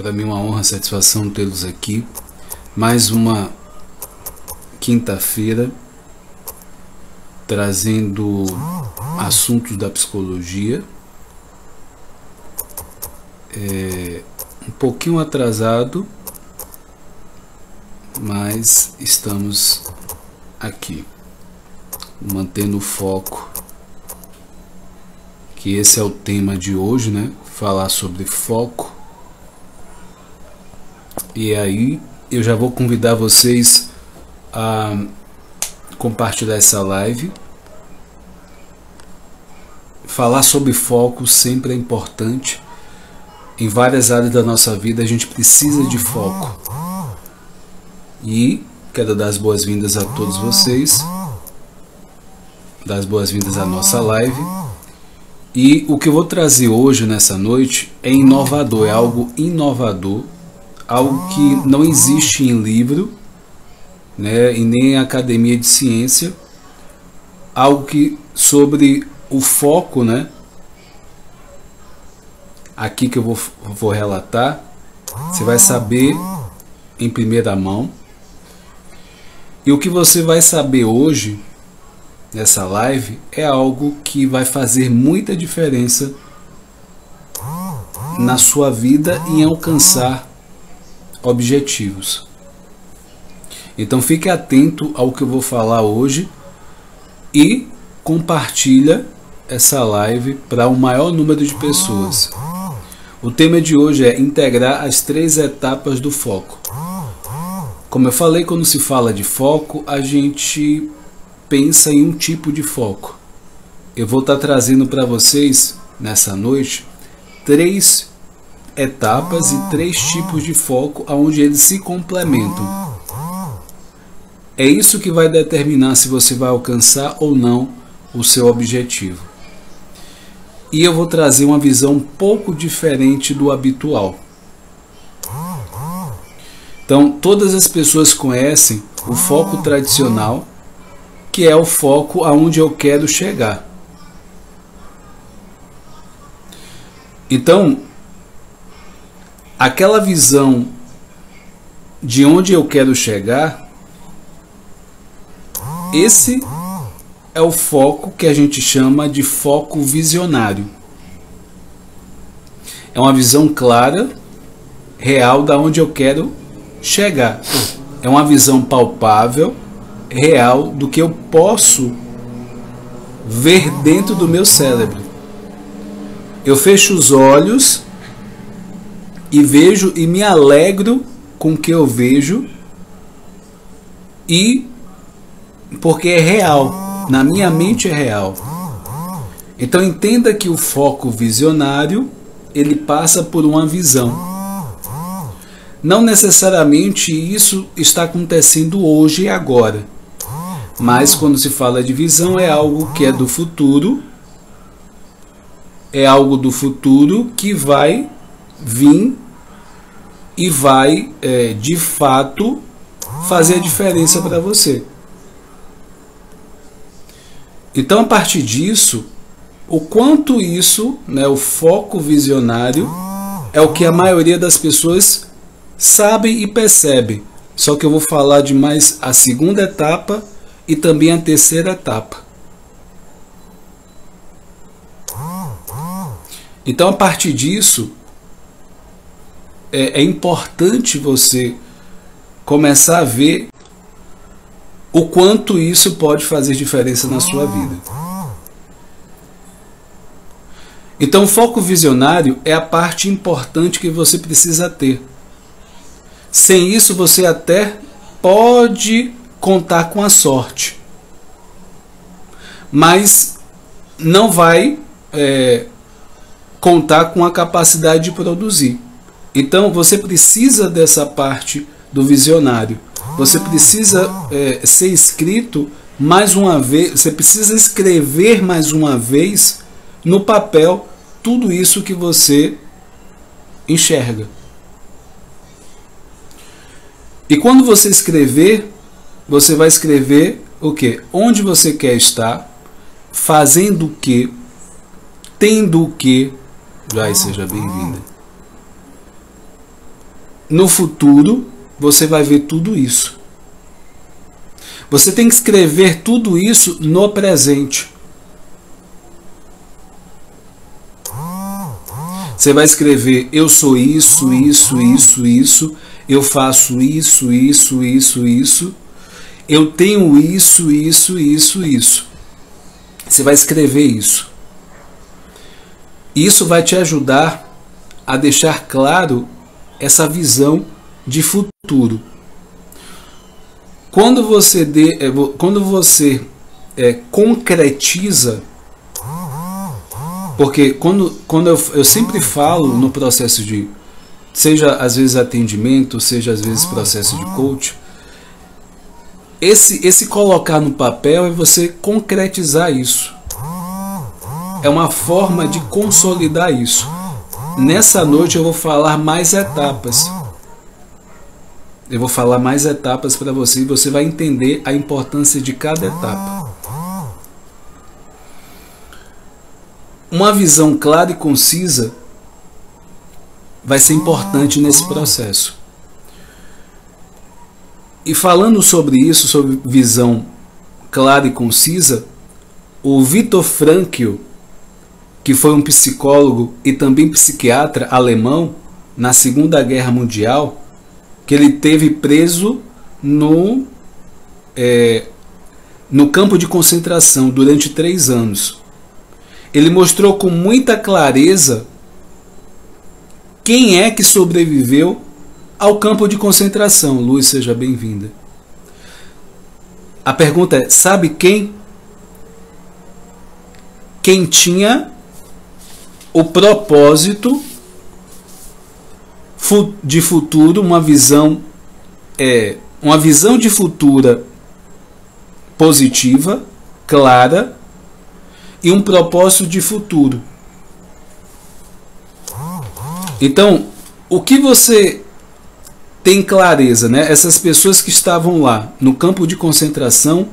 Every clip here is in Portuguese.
Para mim é uma honra, satisfação tê-los aqui. Mais uma quinta-feira trazendo assuntos da psicologia. Um pouquinho atrasado, mas estamos aqui, mantendo o foco, que esse é o tema de hoje, né? Falar sobre foco. E aí eu já vou convidar vocês a compartilhar essa live. Falar sobre foco sempre é importante. Em várias áreas da nossa vida a gente precisa de foco. E quero dar as boas-vindas a todos vocês, dar as boas-vindas à nossa live. E o que eu vou trazer hoje, nessa noite, é inovador, é algo inovador, algo que não existe em livro, né, e nem em academia de ciência, algo que sobre o foco, né, aqui que eu vou relatar, você vai saber em primeira mão. E o que você vai saber hoje, nessa live, é algo que vai fazer muita diferença na sua vida e em alcançar objetivos. Então fique atento ao que eu vou falar hoje e compartilha essa live para o maior número de pessoas. O tema de hoje é integrar as 3 etapas do foco. Como eu falei, quando se fala de foco, a gente pensa em um tipo de foco. Eu vou estar trazendo para vocês, nessa noite, 3 etapas e 3 tipos de foco, onde eles se complementam. É isso que vai determinar se você vai alcançar ou não o seu objetivo. E eu vou trazer uma visão um pouco diferente do habitual. Então, todas as pessoas conhecem o foco tradicional, que é o foco aonde eu quero chegar. Então, aquela visão de onde eu quero chegar, esse é o foco que a gente chama de foco visionário. É uma visão clara, real, da onde eu quero chegar. É uma visão palpável, real, do que eu posso ver dentro do meu cérebro. Eu fecho os olhos e vejo e me alegro com o que eu vejo, e porque é real, na minha mente é real. Então entenda que o foco visionário, ele passa por uma visão. Não necessariamente isso está acontecendo hoje e agora, mas quando se fala de visão é algo que é do futuro, é algo do futuro que vai vir e vai de fato fazer a diferença para você. Então, a partir disso, o quanto isso, né, o foco visionário, é o que a maioria das pessoas sabem e percebem. Só que eu vou falar de mais a segunda etapa e também a terceira etapa. Então, a partir disso, é importante você começar a ver o quanto isso pode fazer diferença na sua vida. Então, o foco visionário é a parte importante que você precisa ter. Sem isso, você até pode contar com a sorte, mas não vai contar com a capacidade de produzir. Então, você precisa dessa parte do visionário. Você precisa ser escrito mais uma vez, você precisa escrever mais uma vez no papel tudo isso que você enxerga. E quando você escrever, você vai escrever o quê? Onde você quer estar, fazendo o quê, tendo o quê. Vai, seja bem-vinda. no futuro você vai ver tudo isso. Você tem que escrever tudo isso no presente. Você vai escrever: eu sou isso, isso, isso, isso. Eu faço isso, isso, isso, isso. Eu tenho isso, isso, isso, isso. Você vai escrever isso. Isso vai te ajudar a deixar claro essa visão de futuro. Quando você concretiza, porque quando eu sempre falo no processo de, seja às vezes atendimento, seja às vezes processo de coach, esse colocar no papel é você concretizar isso. É uma forma de consolidar isso. Nessa noite eu vou falar mais etapas. Eu vou falar mais etapas para você e você vai entender a importância de cada etapa. Uma visão clara e concisa vai ser importante nesse processo. E falando sobre isso, sobre visão clara e concisa, o Viktor Frankl, que foi um psicólogo e também psiquiatra alemão na Segunda Guerra Mundial, que ele teve preso no campo de concentração durante 3 anos. Ele mostrou com muita clareza quem é que sobreviveu ao campo de concentração. Luz, seja bem-vinda. A pergunta é: sabe quem? Quem tinha o propósito de futuro, uma visão de futura positiva, clara, e um propósito de futuro. Então, o que você tem clareza, né? Essas pessoas que estavam lá no campo de concentração,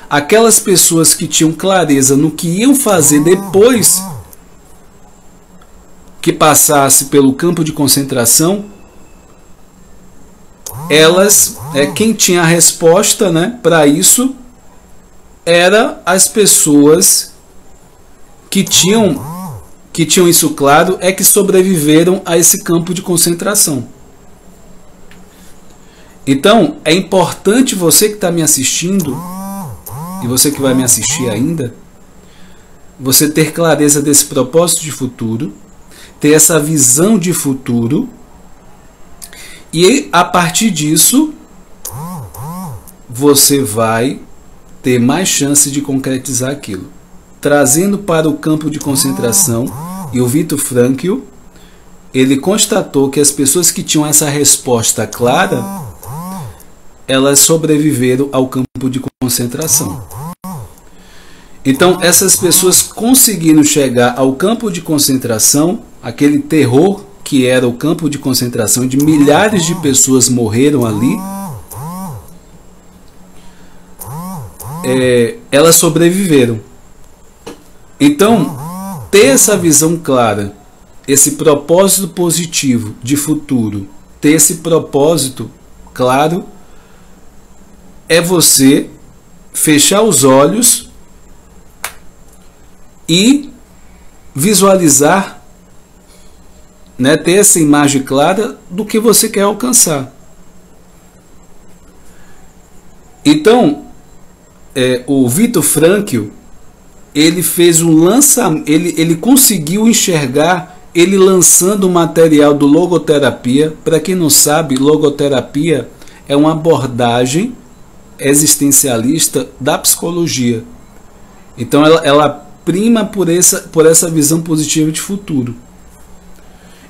aquelas pessoas que tinham clareza no que iam fazer depois que passasse pelo campo de concentração, elas, quem tinha a resposta, né, para isso, era as pessoas que tinham isso claro, que sobreviveram a esse campo de concentração. Então, é importante você que está me assistindo, e você que vai me assistir ainda, você ter clareza desse propósito de futuro, ter essa visão de futuro, e a partir disso, você vai ter mais chance de concretizar aquilo. Trazendo para o campo de concentração, e o Viktor Frankl, ele constatou que as pessoas que tinham essa resposta clara, elas sobreviveram ao campo de concentração. Então, essas pessoas conseguiram chegar ao campo de concentração, aquele terror que era o campo de concentração, de milhares de pessoas morreram ali, elas sobreviveram. Então, ter essa visão clara, esse propósito positivo de futuro, ter esse propósito claro, é você fechar os olhos e visualizar, né, ter essa imagem clara do que você quer alcançar. Então, o Viktor Frankl, ele fez um lançamento, ele conseguiu enxergar, ele lançando o material do logoterapia. Para quem não sabe, logoterapia é uma abordagem existencialista da psicologia. Então ela prima por essa visão positiva de futuro.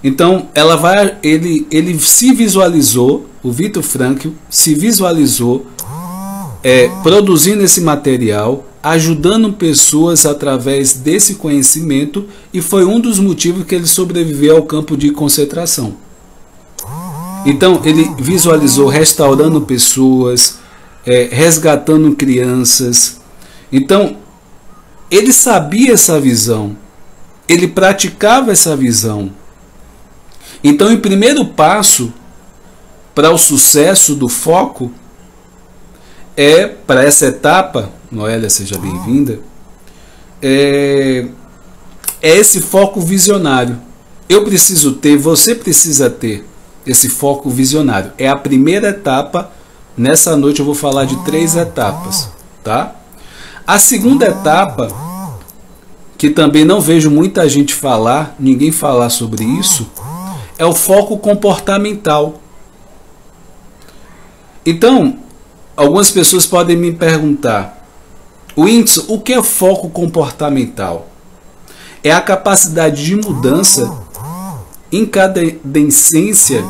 Então ele se visualizou, o Viktor Frankl se visualizou produzindo esse material, ajudando pessoas através desse conhecimento, e foi um dos motivos que ele sobreviveu ao campo de concentração. Então ele visualizou restaurando pessoas, resgatando crianças. Então ele sabia essa visão, ele praticava essa visão. Então, em primeiro passo, para o sucesso do foco para essa etapa, Noélia, seja bem-vinda, é esse foco visionário. Eu preciso ter, você precisa ter esse foco visionário. É a primeira etapa. Nessa noite eu vou falar de 3 etapas, tá? A segunda etapa, que também não vejo muita gente falar, ninguém falar sobre isso, é o foco comportamental. Então, algumas pessoas podem me perguntar: Whindersson, o que é foco comportamental? É a capacidade de mudança em cadência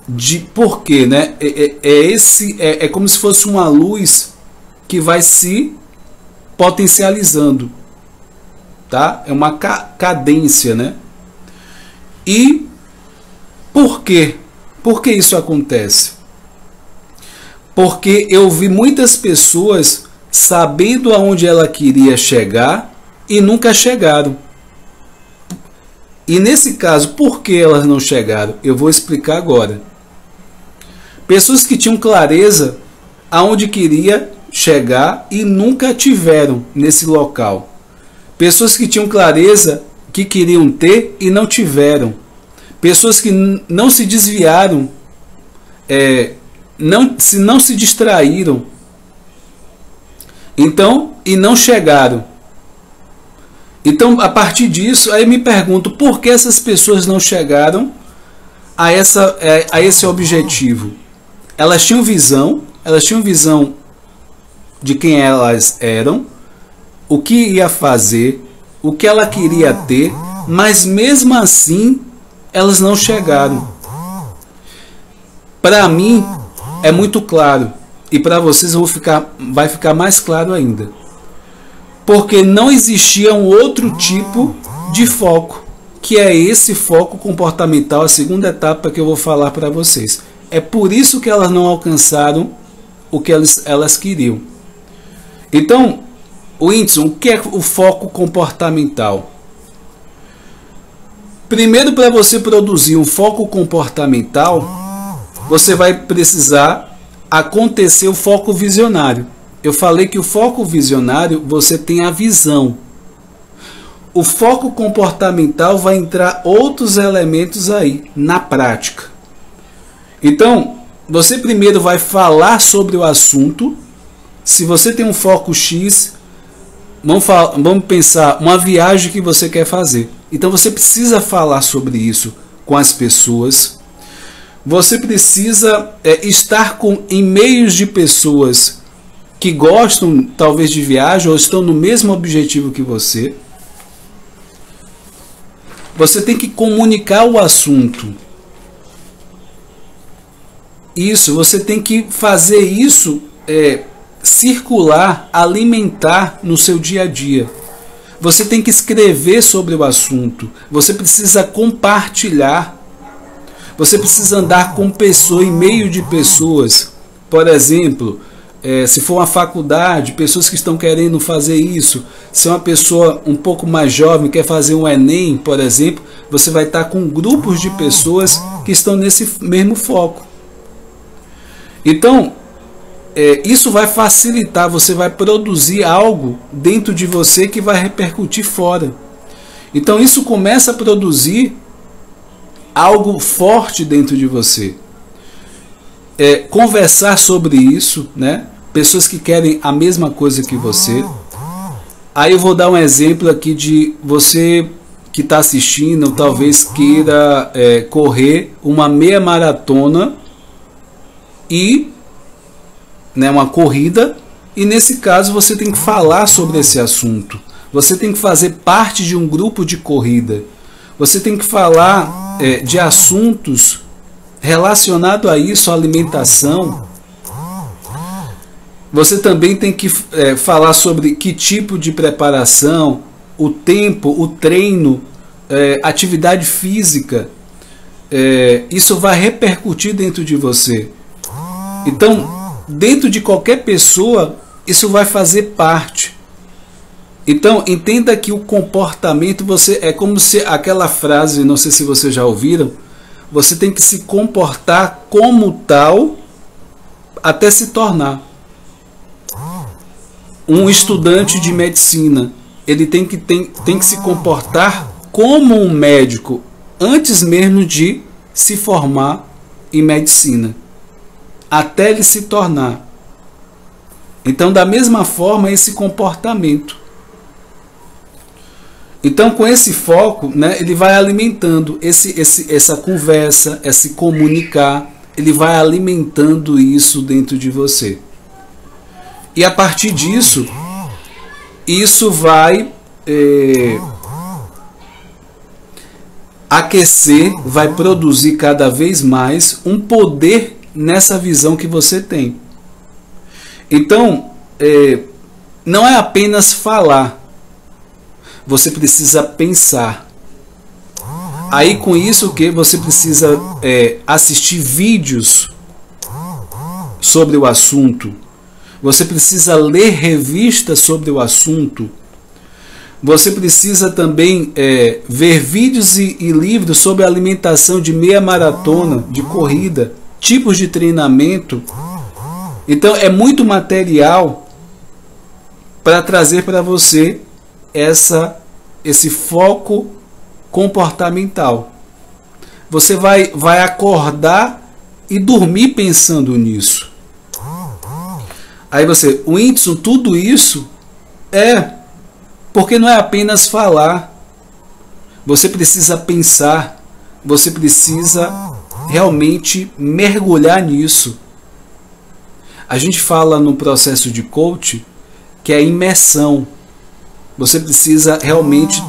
de porquê, né? É como se fosse uma luz que vai se potencializando, tá? É uma cadência, né? E por quê? Por que isso acontece? Porque eu vi muitas pessoas sabendo aonde ela queria chegar e nunca chegaram. E nesse caso, por que elas não chegaram? Eu vou explicar agora. Pessoas que tinham clareza aonde queria chegar e nunca tiveram nesse local. Pessoas que tinham clareza que queriam ter e não tiveram. Pessoas que não se desviaram, não se distraíram, então, e não chegaram. Então, a partir disso, aí me pergunto por que essas pessoas não chegaram a esse objetivo. Elas tinham visão de quem elas eram, o que ia fazer, o que ela queria ter, mas mesmo assim elas não chegaram. Para mim é muito claro, e para vocês vai ficar mais claro ainda. Porque não existia um outro tipo de foco, que é esse foco comportamental, a segunda etapa que eu vou falar para vocês. É por isso que elas não alcançaram o que elas queriam. Então, Whindersson, o que é o foco comportamental? Primeiro, para você produzir um foco comportamental, você vai precisar acontecer o foco visionário. Eu falei que o foco visionário, você tem a visão. O foco comportamental vai entrar outros elementos aí, na prática. Então, você primeiro vai falar sobre o assunto. Se você tem um foco X, vamos pensar uma viagem que você quer fazer. Então, você precisa falar sobre isso com as pessoas. Você precisa estar em meios de pessoas que gostam talvez de viagem ou estão no mesmo objetivo que você. Você tem que comunicar o assunto. Isso, você tem que fazer isso circular, alimentar no seu dia a dia. Você tem que escrever sobre o assunto. Você precisa compartilhar. Você precisa andar com pessoas, em meio de pessoas. Por exemplo, se for uma faculdade, pessoas que estão querendo fazer isso. Se é uma pessoa um pouco mais jovem, quer fazer um Enem, por exemplo, você vai estar com grupos de pessoas que estão nesse mesmo foco. Então, isso vai facilitar, você vai produzir algo dentro de você que vai repercutir fora. Então, isso começa a produzir algo forte dentro de você. Conversar sobre isso, né? Pessoas que querem a mesma coisa que você. Aí eu vou dar um exemplo aqui de você que está assistindo, talvez queira correr uma meia maratona e uma corrida, e nesse caso você tem que falar sobre esse assunto. Você tem que fazer parte de um grupo de corrida. Você tem que falar de assuntos relacionados a isso, a alimentação. Você também tem que falar sobre que tipo de preparação, o tempo, o treino, atividade física. Isso vai repercutir dentro de você. Então, dentro de qualquer pessoa, isso vai fazer parte. Então, entenda que o comportamento, é como se aquela frase, não sei se vocês já ouviram, você tem que se comportar como tal até se tornar. Um estudante de medicina, ele tem que se comportar como um médico antes mesmo de se formar em medicina, até ele se tornar. Então, da mesma forma, esse comportamento. Então, com esse foco, né, ele vai alimentando essa conversa, esse comunicar, ele vai alimentando isso dentro de você. E a partir disso, isso vai aquecer, vai produzir cada vez mais um poder nessa visão que você tem. Então, não é apenas falar, você precisa pensar. Aí com isso que você precisa assistir vídeos sobre o assunto, você precisa ler revistas sobre o assunto, você precisa também ver vídeos e livros sobre alimentação de meia maratona, de corrida, tipos de treinamento. Então é muito material para trazer para você esse foco comportamental. Você vai acordar e dormir pensando nisso. Aí você, Whindersson, tudo isso porque não é apenas falar. Você precisa pensar, você precisa realmente mergulhar nisso. A gente fala no processo de coach que é imersão. Você precisa realmente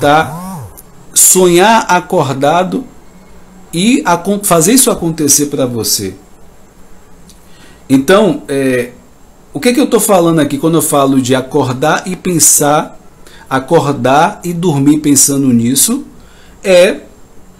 sonhar acordado e fazer isso acontecer para você. Então, o que eu estou falando aqui quando eu falo de acordar e pensar, acordar e dormir pensando nisso, é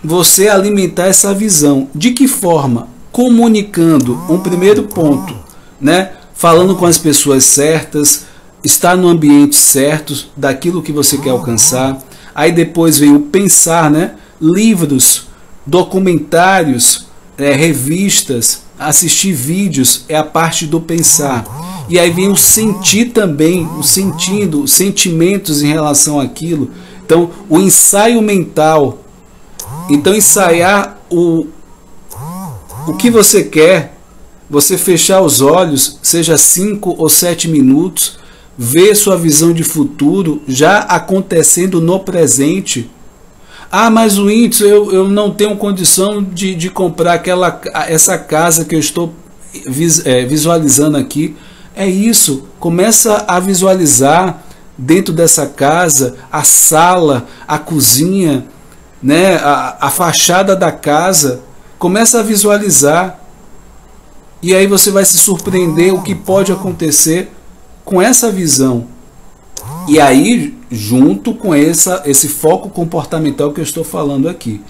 você alimentar essa visão. De que forma? Comunicando um primeiro ponto, né? Falando com as pessoas certas, estar no ambiente certo daquilo que você quer alcançar. Aí depois vem o pensar, né? Livros, documentários, revistas, assistir vídeos, é a parte do pensar. E aí vem o sentir também, o sentindo, os sentimentos em relação àquilo. Então, o ensaio mental. Então, ensaiar o que você quer, você fechar os olhos, seja 5 ou 7 minutos, ver sua visão de futuro já acontecendo no presente. Ah, mas o índice, eu não tenho condição de comprar essa casa que eu estou visualizando aqui. É isso, começa a visualizar dentro dessa casa a sala, a cozinha, né, a fachada da casa. Começa a visualizar e aí você vai se surpreender o que pode acontecer com essa visão. E aí, junto com esse foco comportamental que eu estou falando aqui.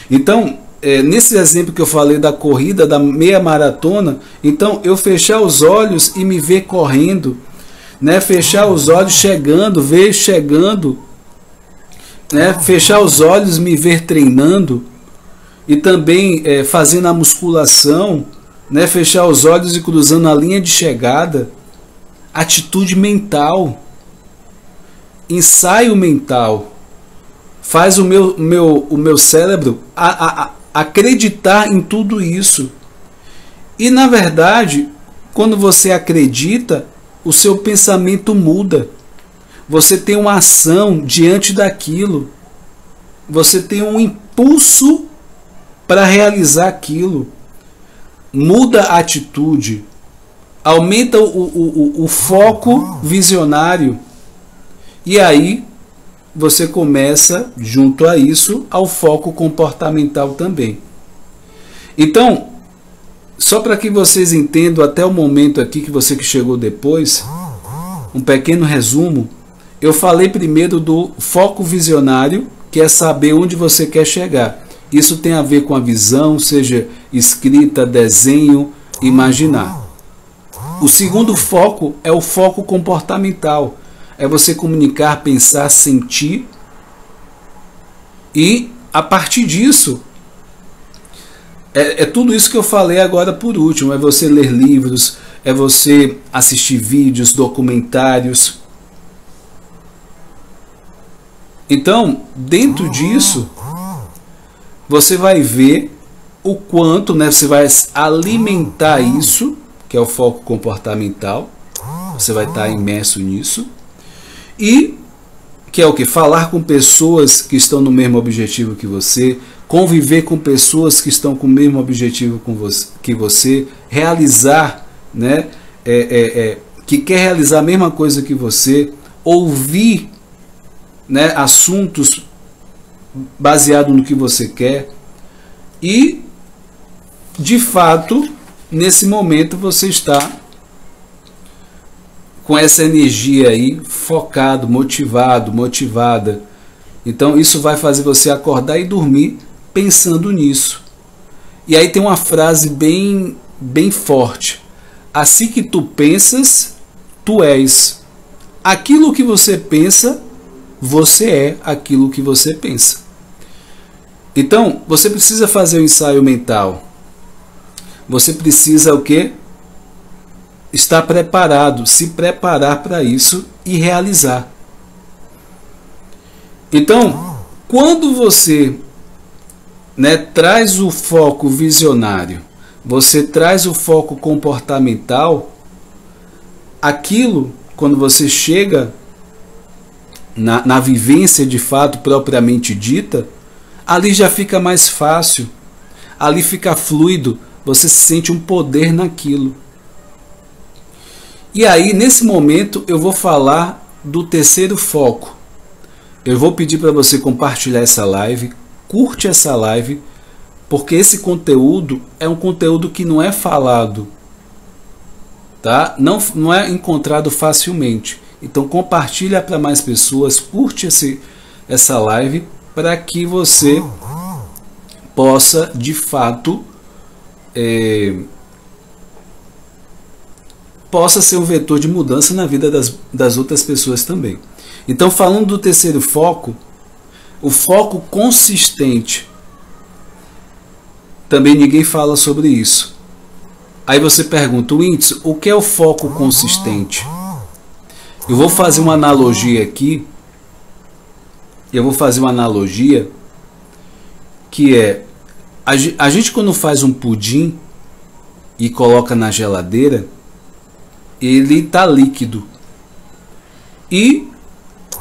Então, nesse exemplo que eu falei da corrida, da meia maratona, então eu fechar os olhos e me ver correndo, né? Fechar os olhos ver chegando, né? Fechar os olhos, me ver treinando, e também fazendo a musculação, né? Fechar os olhos e cruzando a linha de chegada. Atitude mental, ensaio mental, faz o meu cérebro acreditar em tudo isso. E na verdade, quando você acredita, o seu pensamento muda. Você tem uma ação diante daquilo. Você tem um impulso para realizar aquilo. Muda a atitude. Aumenta o foco visionário. E aí você começa, junto a isso, ao foco comportamental também. Então, só para que vocês entendam até o momento aqui, que você que chegou depois, um pequeno resumo. Eu falei primeiro do foco visionário, que é saber onde você quer chegar. Isso tem a ver com a visão, seja escrita, desenho, imaginar. O segundo foco é o foco comportamental. É você comunicar, pensar, sentir. E, a partir disso, É tudo isso que eu falei agora por último. É você ler livros, é você assistir vídeos, documentários. Então, dentro disso, você vai ver o quanto, né, você vai alimentar isso, que é o foco comportamental. Você vai estar imerso nisso. E que é o que? Falar com pessoas que estão no mesmo objetivo que você, conviver com pessoas que estão com o mesmo objetivo que você, realizar, né, que quer realizar a mesma coisa que você, ouvir, né, assuntos baseado no que você quer e, de fato, nesse momento você está com essa energia aí, focado, motivado, motivada. Então isso vai fazer você acordar e dormir pensando nisso. E aí tem uma frase bem forte. Assim que tu pensas, tu és. Aquilo que você pensa, você é aquilo que você pensa. Então, você precisa fazer o ensaio mental. Você precisa o quê? Estar preparado, se preparar para isso e realizar. Então, quando você, né, traz o foco visionário, você traz o foco comportamental, aquilo, quando você chega na vivência de fato propriamente dita, ali já fica mais fácil, ali fica fluido, você sente um poder naquilo. E aí, nesse momento, eu vou falar do terceiro foco. Eu vou pedir para você compartilhar essa live, curte essa live, porque esse conteúdo é um conteúdo que não é falado, tá? Não é encontrado facilmente. Então compartilha para mais pessoas, curte essa live, para que você possa, de fato, possa ser um vetor de mudança na vida das outras pessoas também. Então, falando do terceiro foco, o foco consistente. Também ninguém fala sobre isso. Aí você pergunta, Whindersson, o que é o foco consistente? Eu vou fazer uma analogia aqui. Eu vou fazer uma analogia que é, a gente quando faz um pudim e coloca na geladeira, ele está líquido. E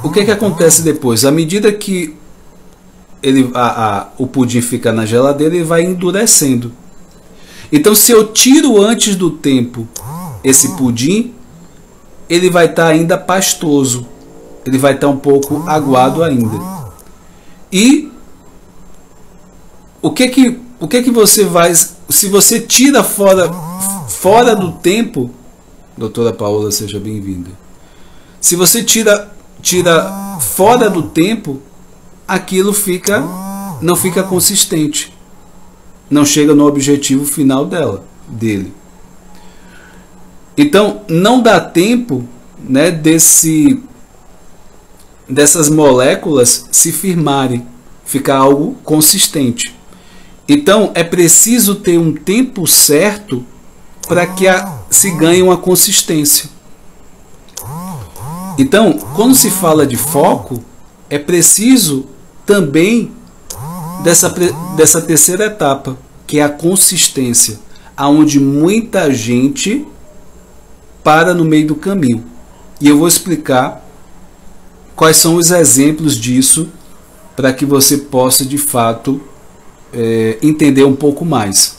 o que acontece depois? À medida que o pudim fica na geladeira, ele vai endurecendo. Então, se eu tiro antes do tempo esse pudim, ele vai estar ainda pastoso. Ele vai estar um pouco aguado ainda. E o que você vai... Se você tira fora do tempo... Doutora Paola, seja bem-vinda. Se você tira fora do tempo, aquilo não fica consistente. Não chega no objetivo final dele. Então, não dá tempo, né, dessas moléculas se firmarem, ficar algo consistente. Então, é preciso ter um tempo certo para que se ganhe uma consistência. Então, quando se fala de foco, é preciso também dessa terceira etapa, que é a consistência, aonde muita gente para no meio do caminho. E eu vou explicar quais são os exemplos disso, para que você possa, de fato, entender um pouco mais.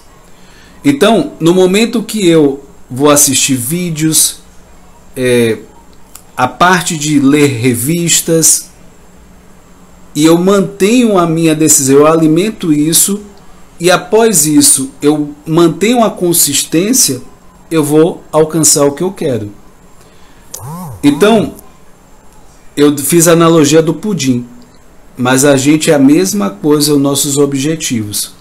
Então, no momento que eu vou assistir vídeos, a parte de ler revistas, e eu mantenho a minha decisão, eu alimento isso, e após isso eu mantenho a consistência, eu vou alcançar o que eu quero. Então, eu fiz a analogia do pudim, mas a gente é a mesma coisa, os nossos objetivos.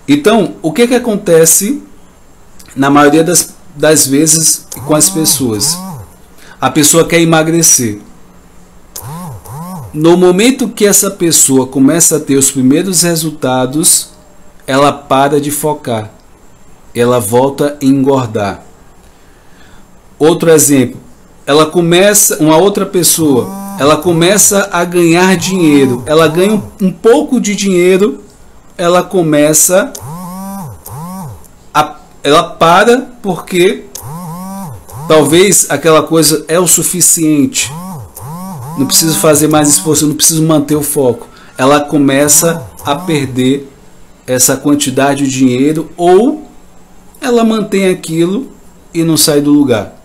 Então, o que acontece na maioria das vezes com as pessoas? A pessoa quer emagrecer. No momento que essa pessoa começa a ter os primeiros resultados, ela para de focar, ela volta a engordar. Outro exemplo, uma outra pessoa, ela começa a ganhar dinheiro, ela ganha um pouco de dinheiro, ela começa ela para porque talvez aquela coisa é o suficiente, não preciso fazer mais esforço, não preciso manter o foco. Ela começa a perder essa quantidade de dinheiro, ou ela mantém aquilo e não sai do lugar.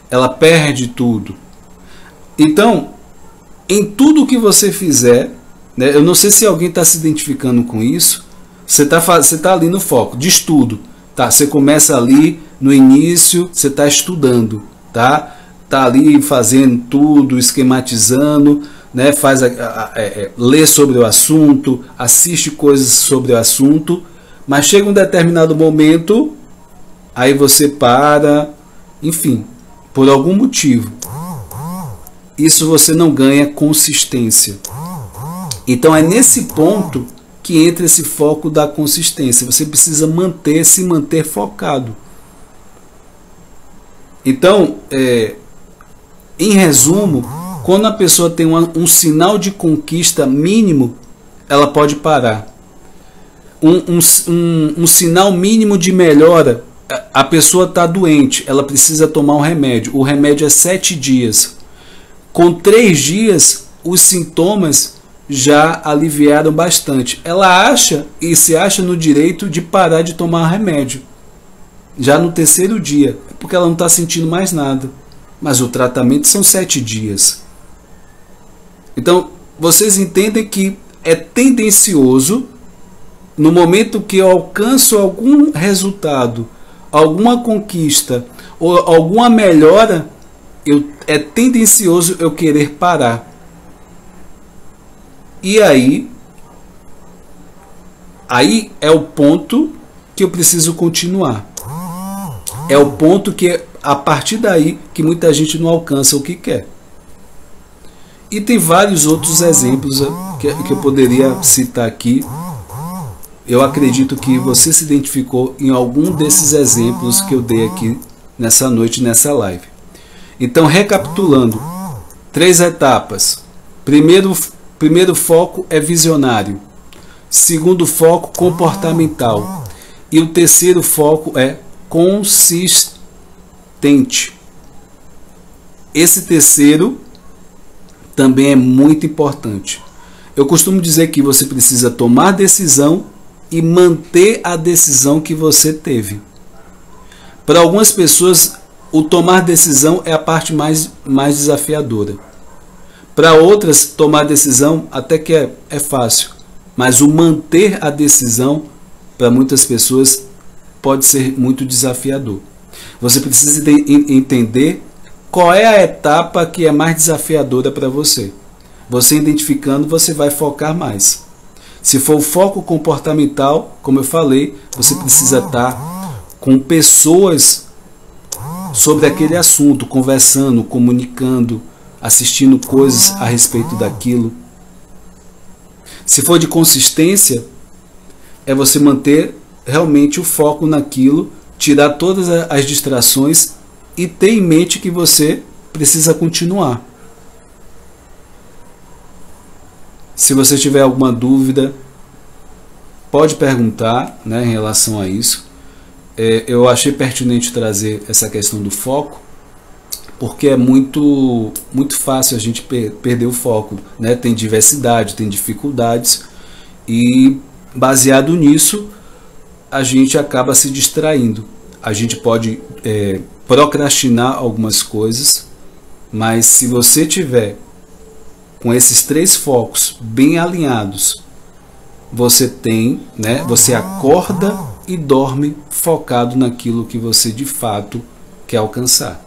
Ela perde tudo. Então, em tudo que você fizer, né, eu não sei se alguém está se identificando com isso, você tá ali no foco de estudo. Tá, você começa ali no início, você está estudando, tá ali fazendo tudo, esquematizando, né, lê sobre o assunto, assiste coisas sobre o assunto, mas chega um determinado momento, aí você para, enfim, por algum motivo. Isso você não ganha consistência. Então é nesse ponto que entra esse foco da consistência. Você precisa se manter focado. Então, em resumo, quando a pessoa tem um sinal de conquista mínimo, ela pode parar. Um sinal mínimo de melhora, a pessoa está doente, ela precisa tomar um remédio. O remédio é 7 dias. Com 3 dias, os sintomas já aliviaram bastante. Ela se acha no direito de parar de tomar remédio já no 3º dia, porque ela não está sentindo mais nada. Mas o tratamento são 7 dias. Então, vocês entendem que é tendencioso, no momento que eu alcanço algum resultado, alguma conquista ou alguma melhora, é tendencioso eu querer parar. E aí é o ponto que eu preciso continuar. É o ponto que a partir daí que muita gente não alcança o que quer. E tem vários outros exemplos que eu poderia citar aqui. Eu acredito que você se identificou em algum desses exemplos que eu dei aqui nessa noite, nessa live. Então, recapitulando, 3 etapas. Primeiro foco é visionário. Segundo foco, comportamental. E o terceiro foco é consistente. Esse terceiro também é muito importante. Eu costumo dizer que você precisa tomar decisão e manter a decisão que você teve. Para algumas pessoas, o tomar decisão é a parte mais desafiadora. Para outras, tomar decisão até que é fácil. Mas o manter a decisão, para muitas pessoas, pode ser muito desafiador. Você precisa entender qual é a etapa que é mais desafiadora para você. Você identificando, você vai focar mais. Se for o foco comportamental, como eu falei, você precisa estar com pessoas sobre aquele assunto, conversando, comunicando, assistindo coisas a respeito daquilo. Se for de consistência, é você manter realmente o foco naquilo, tirar todas as distrações e ter em mente que você precisa continuar. Se você tiver alguma dúvida, pode perguntar, né, em relação a isso. Eu achei pertinente trazer essa questão do foco, porque é muito fácil a gente perder o foco, né? Tem diversidade, tem dificuldades, e baseado nisso a gente acaba se distraindo. A gente pode procrastinar algumas coisas, mas se você tiver com esses 3 focos bem alinhados, você tem, né? Você acorda e dorme focado naquilo que você de fato quer alcançar.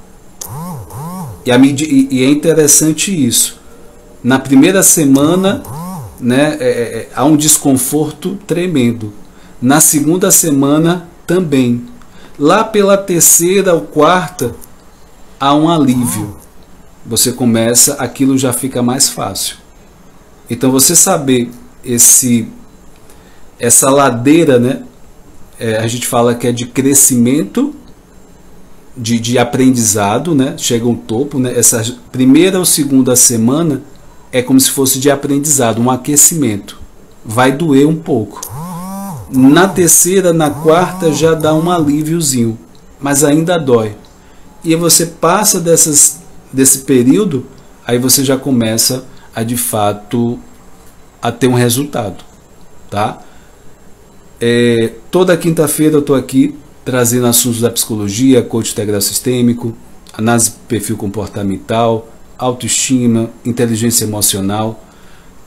E é interessante isso. Na primeira semana, né, há um desconforto tremendo. Na segunda semana também. Lá pela 3ª ou 4ª, há um alívio. Você começa, aquilo já fica mais fácil. Então você saber essa ladeira, né? A gente fala que é de crescimento, de aprendizado, né? Chega um topo, né? Essa primeira ou segunda semana é como se fosse de aprendizado, um aquecimento. Vai doer um pouco. Na terceira, na quarta já dá um alíviozinho, mas ainda dói. E aí você passa desse período, aí você já começa a de fato a ter um resultado, tá? Toda quinta-feira eu estou aqui trazendo assuntos da psicologia, coach integral sistêmico, análise de perfil comportamental, autoestima, inteligência emocional.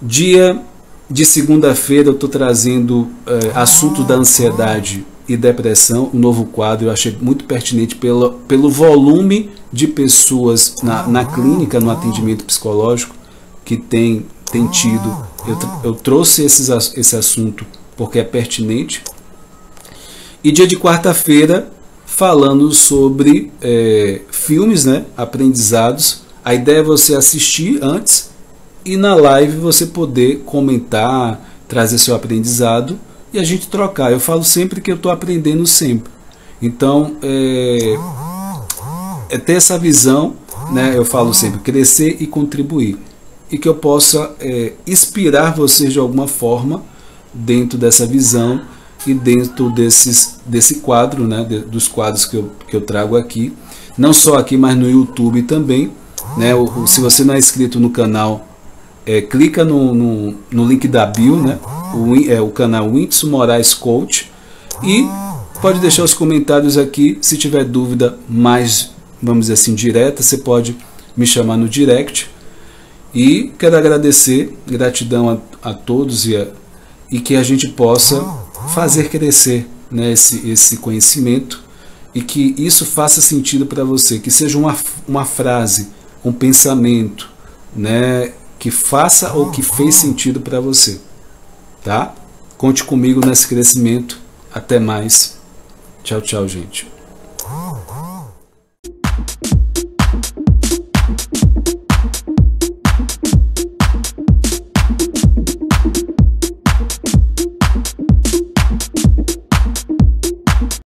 Dia de segunda-feira eu estou trazendo assuntos da ansiedade e depressão, um novo quadro. Eu achei muito pertinente pelo volume de pessoas na clínica, no atendimento psicológico que tem tido. Eu trouxe esse assunto porque é pertinente. E dia de quarta-feira falando sobre filmes, né, aprendizados. A ideia é você assistir antes e na live você poder comentar, trazer seu aprendizado e a gente trocar. Eu falo sempre que eu estou aprendendo sempre. Então, ter essa visão, né, eu falo sempre, crescer e contribuir. E que eu possa inspirar vocês de alguma forma dentro dessa visão e dentro desse quadro, né, dos quadros que eu trago aqui. Não só aqui, mas no YouTube também. Né, se você não é inscrito no canal, clica no link da bio, né, o canal Whindeson Moraes Coach, e pode deixar os comentários aqui. Se tiver dúvida mais, vamos dizer assim, direta, você pode me chamar no direct. E quero agradecer, gratidão a todos e que a gente possa fazer crescer, né, esse conhecimento e que isso faça sentido para você, que seja uma frase, um pensamento, né, que faça ou que fez sentido para você, tá? Conte comigo nesse crescimento. Até mais. Tchau, tchau, gente.